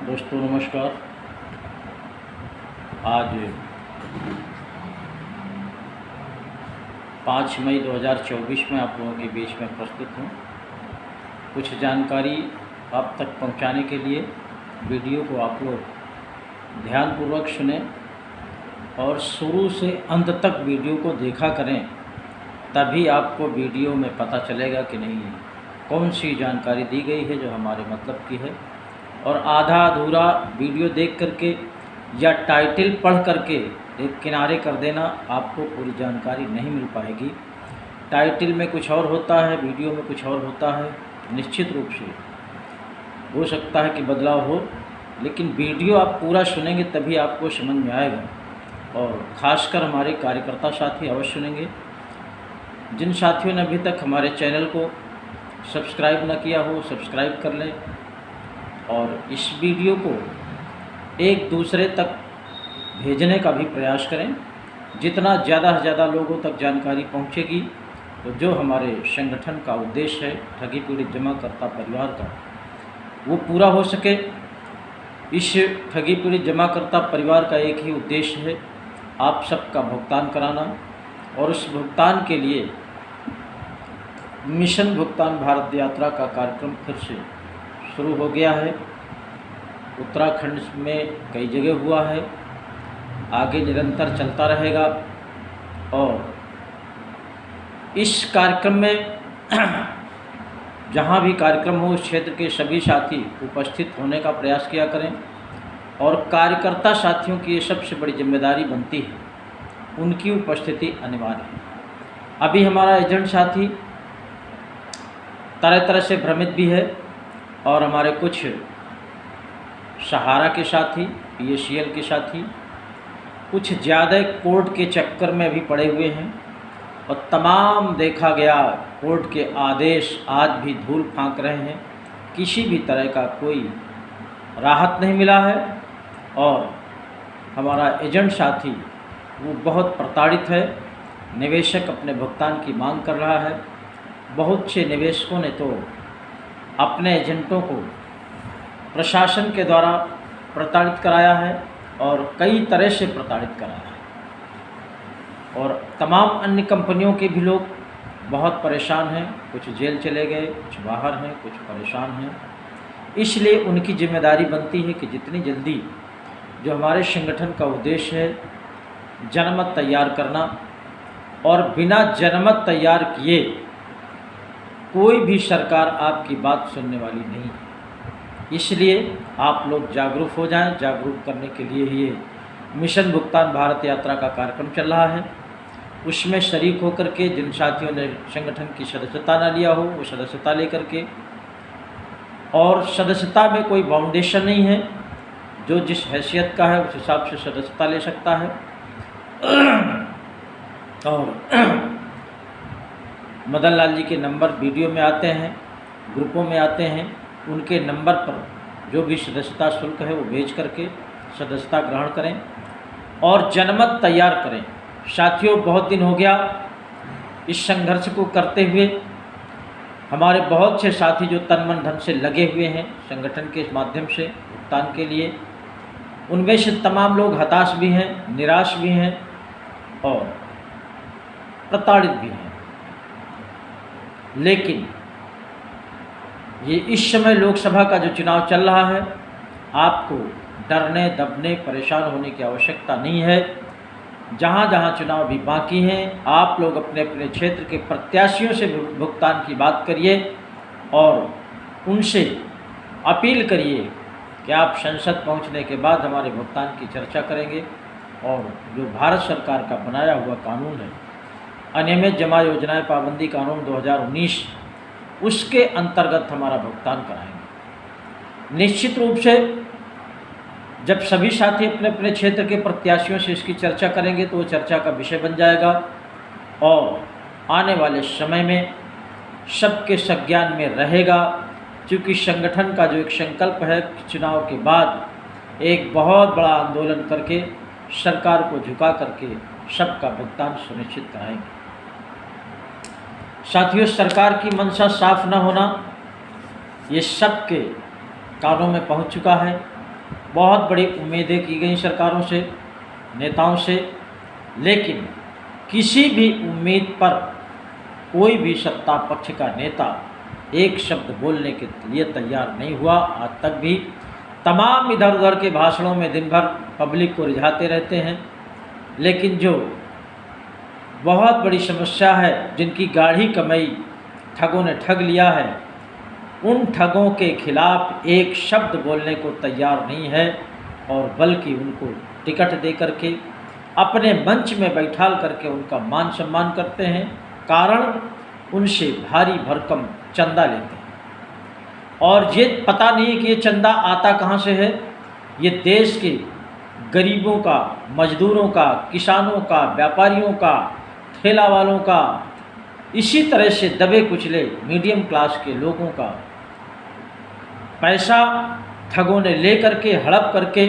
दोस्तों नमस्कार। आज 5 मई 2024 में आप लोगों के बीच में प्रस्तुत हूँ। कुछ जानकारी आप तक पहुँचाने के लिए वीडियो को आप लोग ध्यानपूर्वक सुने और शुरू से अंत तक वीडियो को देखा करें, तभी आपको वीडियो में पता चलेगा कि नहीं कौन सी जानकारी दी गई है जो हमारे मतलब की है। और आधा अधूरा वीडियो देख करके या टाइटल पढ़ करके एक किनारे कर देना, आपको पूरी जानकारी नहीं मिल पाएगी। टाइटल में कुछ और होता है, वीडियो में कुछ और होता है। निश्चित रूप से हो सकता है कि बदलाव हो, लेकिन वीडियो आप पूरा सुनेंगे तभी आपको समझ में आएगा। और ख़ासकर हमारे कार्यकर्ता साथी अवश्य सुनेंगे। जिन साथियों ने अभी तक हमारे चैनल को सब्सक्राइब न किया हो, सब्सक्राइब कर लें और इस वीडियो को एक दूसरे तक भेजने का भी प्रयास करें। जितना ज़्यादा से ज़्यादा लोगों तक जानकारी पहुंचेगी, तो जो हमारे संगठन का उद्देश्य है ठगी पीड़ित जमाकर्ता परिवार का, वो पूरा हो सके। इस ठगी पीड़ित जमाकर्ता परिवार का एक ही उद्देश्य है, आप सबका भुगतान कराना। और उस भुगतान के लिए मिशन भुगतान भारत यात्रा का कार्यक्रम फिर से शुरू हो गया है। उत्तराखंड में कई जगह हुआ है, आगे निरंतर चलता रहेगा। और इस कार्यक्रम में जहाँ भी कार्यक्रम हो, उस क्षेत्र के सभी साथी उपस्थित होने का प्रयास किया करें। और कार्यकर्ता साथियों की ये सबसे बड़ी जिम्मेदारी बनती है, उनकी उपस्थिति अनिवार्य है। अभी हमारा एजेंट साथी तरह तरह से भ्रमित भी है और हमारे कुछ सहारा के साथी, PACL के साथी कुछ ज़्यादा कोर्ट के चक्कर में अभी पड़े हुए हैं। और तमाम देखा गया कोर्ट के आदेश आज भी धूल फांक रहे हैं, किसी भी तरह का कोई राहत नहीं मिला है। और हमारा एजेंट साथी वो बहुत प्रताड़ित है। निवेशक अपने भुगतान की मांग कर रहा है। बहुत से निवेशकों ने तो अपने एजेंटों को प्रशासन के द्वारा प्रताड़ित कराया है और कई तरह से प्रताड़ित कराया है। और तमाम अन्य कंपनियों के भी लोग बहुत परेशान हैं, कुछ जेल चले गए, कुछ बाहर हैं, कुछ परेशान हैं। इसलिए उनकी जिम्मेदारी बनती है कि जितनी जल्दी जो हमारे संगठन का उद्देश्य है जनमत तैयार करना, और बिना जनमत तैयार किए कोई भी सरकार आपकी बात सुनने वाली नहीं है। इसलिए आप लोग जागरूक हो जाएं। जागरूक करने के लिए ये मिशन भुगतान भारत यात्रा का कार्यक्रम चल रहा है। उसमें शरीक होकर के जिन साथियों ने संगठन की सदस्यता न लिया हो, वो सदस्यता लेकर के, और सदस्यता में कोई बाउंडेशन नहीं है, जो जिस हैसियत का है उस हिसाब से सदस्यता ले सकता है। और मदन लाल जी के नंबर वीडियो में आते हैं, ग्रुपों में आते हैं, उनके नंबर पर जो भी सदस्यता शुल्क है वो भेज करके सदस्यता ग्रहण करें और जनमत तैयार करें। साथियों, बहुत दिन हो गया इस संघर्ष को करते हुए। हमारे बहुत से साथी जो तन मन धन से लगे हुए हैं संगठन के माध्यम से भुगतान के लिए, उनमें से तमाम लोग हताश भी हैं, निराश भी हैं और प्रताड़ित भी हैं। लेकिन ये इस समय लोकसभा का जो चुनाव चल रहा है, आपको डरने, दबने, परेशान होने की आवश्यकता नहीं है। जहाँ जहाँ चुनाव भी बाकी हैं, आप लोग अपने अपने क्षेत्र के प्रत्याशियों से भुगतान की बात करिए और उनसे अपील करिए कि आप संसद पहुँचने के बाद हमारे भुगतान की चर्चा करेंगे और जो भारत सरकार का बनाया हुआ कानून है, अनियमित जमा योजनाएं पाबंदी कानून 2019, उसके अंतर्गत हमारा भुगतान कराएंगे। निश्चित रूप से जब सभी साथी अपने अपने क्षेत्र के प्रत्याशियों से इसकी चर्चा करेंगे तो वो चर्चा का विषय बन जाएगा और आने वाले समय में सबके संज्ञान में रहेगा। क्योंकि संगठन का जो एक संकल्प है, चुनाव के बाद एक बहुत बड़ा आंदोलन करके सरकार को झुका करके सबका भुगतान सुनिश्चित कराएंगे। साथियों, सरकार की मंशा साफ न होना ये सबके कानों में पहुंच चुका है। बहुत बड़ी उम्मीदें की गई सरकारों से, नेताओं से, लेकिन किसी भी उम्मीद पर कोई भी सत्ता पक्ष का नेता एक शब्द बोलने के लिए तैयार नहीं हुआ। आज तक भी तमाम इधर उधर के भाषणों में दिन भर पब्लिक को रिझाते रहते हैं, लेकिन जो बहुत बड़ी समस्या है, जिनकी गाढ़ी कमाई ठगों ने ठग लिया है, उन ठगों के खिलाफ एक शब्द बोलने को तैयार नहीं है, और बल्कि उनको टिकट दे करके अपने मंच में बैठाल करके उनका मान सम्मान करते हैं। कारण उनसे भारी भरकम चंदा लेते हैं, और ये पता नहीं कि ये चंदा आता कहाँ से है। ये देश के गरीबों का, मजदूरों का, किसानों का, व्यापारियों का, ठेला वालों का, इसी तरह से दबे कुचले मीडियम क्लास के लोगों का पैसा ठगों ने ले करके, हड़प करके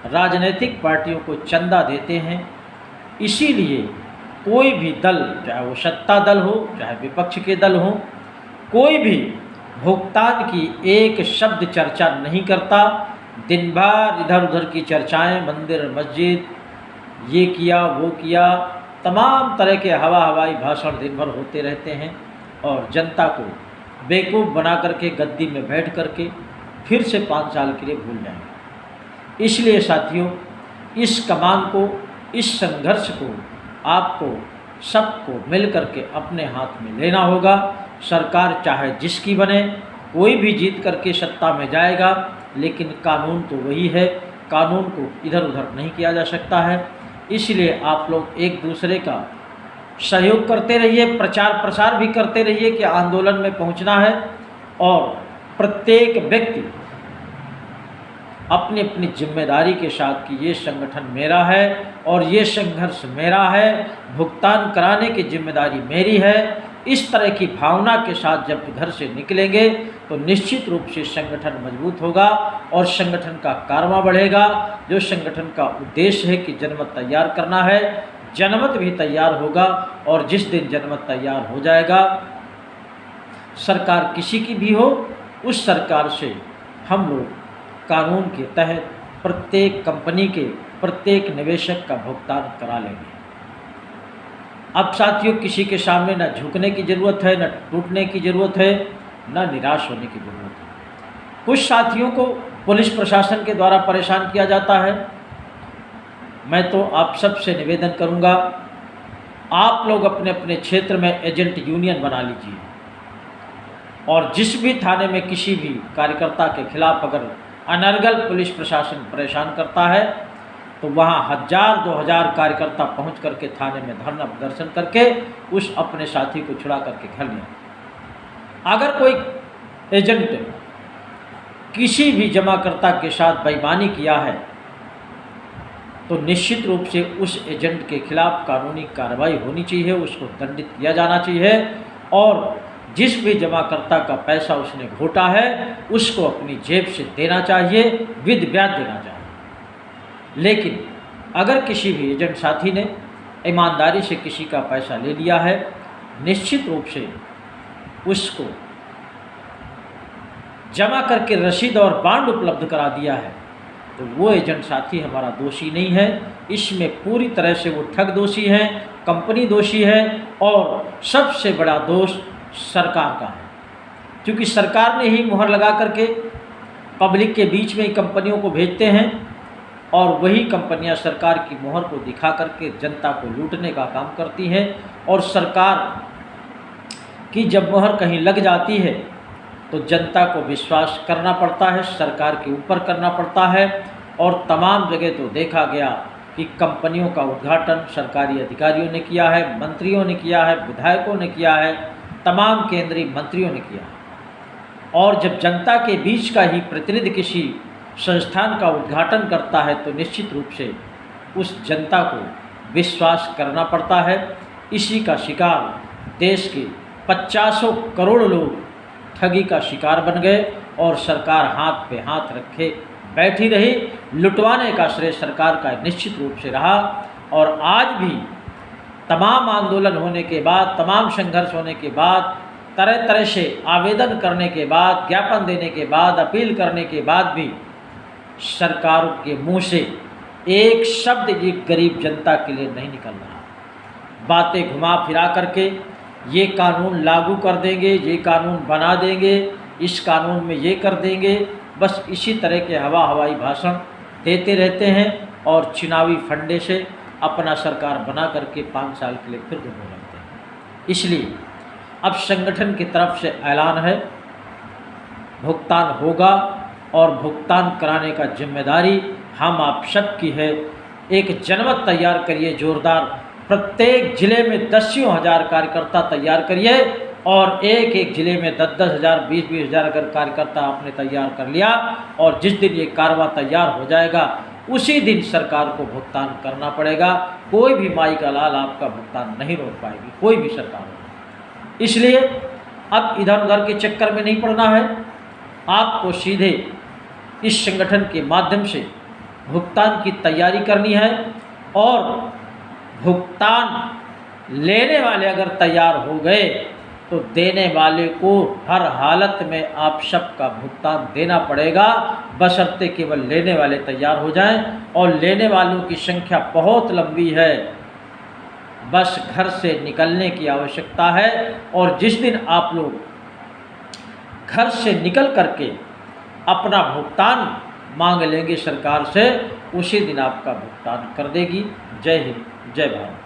राजनीतिक पार्टियों को चंदा देते हैं। इसीलिए कोई भी दल, चाहे वो सत्ता दल हो, चाहे विपक्ष के दल हो, कोई भी भुगतान की एक शब्द चर्चा नहीं करता। दिन भर इधर उधर की चर्चाएं, मंदिर मस्जिद, ये किया वो किया, तमाम तरह के हवाई भाषण दिन भर होते रहते हैं, और जनता को बेवकूफ़ बना करके गद्दी में बैठ करके फिर से 5 साल के लिए भूल जाएंगे। इसलिए साथियों, इस कमान को, इस संघर्ष को आपको सबको मिल करके अपने हाथ में लेना होगा। सरकार चाहे जिसकी बने, कोई भी जीत करके सत्ता में जाएगा, लेकिन कानून तो वही है, कानून को इधर उधर नहीं किया जा सकता है। इसलिए आप लोग एक दूसरे का सहयोग करते रहिए, प्रचार प्रसार भी करते रहिए कि आंदोलन में पहुंचना है, और प्रत्येक व्यक्ति अपनी अपनी जिम्मेदारी के साथ कि ये संगठन मेरा है और ये संघर्ष मेरा है, भुगतान कराने की जिम्मेदारी मेरी है। इस तरह की भावना के साथ जब घर से निकलेंगे तो निश्चित रूप से संगठन मजबूत होगा और संगठन का कारवां बढ़ेगा। जो संगठन का उद्देश्य है कि जनमत तैयार करना है, जनमत भी तैयार होगा, और जिस दिन जनमत तैयार हो जाएगा, सरकार किसी की भी हो, उस सरकार से हम लोग कानून के तहत प्रत्येक कंपनी के प्रत्येक निवेशक का भुगतान करा लेंगे। अब साथियों, किसी के सामने न झुकने की ज़रूरत है, न टूटने की ज़रूरत है, न निराश होने की ज़रूरत है। कुछ साथियों को पुलिस प्रशासन के द्वारा परेशान किया जाता है। मैं तो आप सबसे निवेदन करूंगा, आप लोग अपने अपने क्षेत्र में एजेंट यूनियन बना लीजिए, और जिस भी थाने में किसी भी कार्यकर्ता के खिलाफ अगर अनर्गल पुलिस प्रशासन परेशान करता है, तो वहाँ 1000-2000 कार्यकर्ता पहुँच करके थाने में धरना प्रदर्शन करके उस अपने साथी को छुड़ा करके घर ले। अगर कोई एजेंट किसी भी जमाकर्ता के साथ बेईमानी किया है, तो निश्चित रूप से उस एजेंट के खिलाफ कानूनी कार्रवाई होनी चाहिए, उसको दंडित किया जाना चाहिए, और जिस भी जमाकर्ता का पैसा उसने घोटा है उसको अपनी जेब से देना चाहिए, विद ब्याज देना चाहिए। लेकिन अगर किसी भी एजेंट साथी ने ईमानदारी से किसी का पैसा ले लिया है, निश्चित रूप से उसको जमा करके रसीद और बांड उपलब्ध करा दिया है, तो वो एजेंट साथी हमारा दोषी नहीं है। इसमें पूरी तरह से वो ठग दोषी हैं, कंपनी दोषी है, और सबसे बड़ा दोष सरकार का है, क्योंकि सरकार ने ही मुहर लगा करके पब्लिक के बीच में ही कंपनियों को भेजते हैं, और वही कंपनियां सरकार की मुहर को दिखा करके जनता को लूटने का काम करती हैं। और सरकार की जब मुहर कहीं लग जाती है तो जनता को विश्वास करना पड़ता है, सरकार के ऊपर करना पड़ता है। और तमाम जगह तो देखा गया कि कंपनियों का उद्घाटन सरकारी अधिकारियों ने किया है, मंत्रियों ने किया है, विधायकों ने किया है, तमाम केंद्रीय मंत्रियों ने किया। और जब जनता के बीच का ही प्रतिनिधि किसी संस्थान का उद्घाटन करता है, तो निश्चित रूप से उस जनता को विश्वास करना पड़ता है। इसी का शिकार देश के 50 करोड़ लोग ठगी का शिकार बन गए, और सरकार हाथ पे हाथ रखे बैठी रही। लुटवाने का श्रेय सरकार का निश्चित रूप से रहा। और आज भी तमाम आंदोलन होने के बाद, तमाम संघर्ष होने के बाद, तरह तरह से आवेदन करने के बाद, ज्ञापन देने के बाद, अपील करने के बाद भी सरकार के मुंह से एक शब्द ये गरीब जनता के लिए नहीं निकल रहा। बातें घुमा फिरा करके ये कानून लागू कर देंगे, ये कानून बना देंगे, इस कानून में ये कर देंगे, बस इसी तरह के हवाई भाषण देते रहते हैं और चुनावी फंडे से अपना सरकार बना करके 5 साल के लिए फिर घूमने लगते हैं। इसलिए अब संगठन की तरफ से ऐलान है, भुगतान होगा और भुगतान कराने का जिम्मेदारी हम आप सब की है। एक जनमत तैयार करिए जोरदार, प्रत्येक ज़िले में 10 हज़ार कार्यकर्ता तैयार करिए और एक एक ज़िले में 10 हज़ार 20 हज़ार अगर कार्यकर्ता आपने तैयार कर लिया और जिस दिन ये कारवा तैयार हो जाएगा उसी दिन सरकार को भुगतान करना पड़ेगा। कोई भी माई का लाल आपका भुगतान नहीं रोक पाएगी, कोई भी सरकार हो। इसलिए अब इधर उधर के चक्कर में नहीं पड़ना है, आपको सीधे इस संगठन के माध्यम से भुगतान की तैयारी करनी है और भुगतान लेने वाले अगर तैयार हो गए तो देने वाले को हर हालत में आप सबका भुगतान देना पड़ेगा, बशर्ते केवल लेने वाले तैयार हो जाएं। और लेने वालों की संख्या बहुत लंबी है, बस घर से निकलने की आवश्यकता है और जिस दिन आप लोग घर से निकल करके अपना भुगतान मांग लेंगे सरकार से, उसी दिन आपका भुगतान कर देगी। जय हिंद, जय भारत।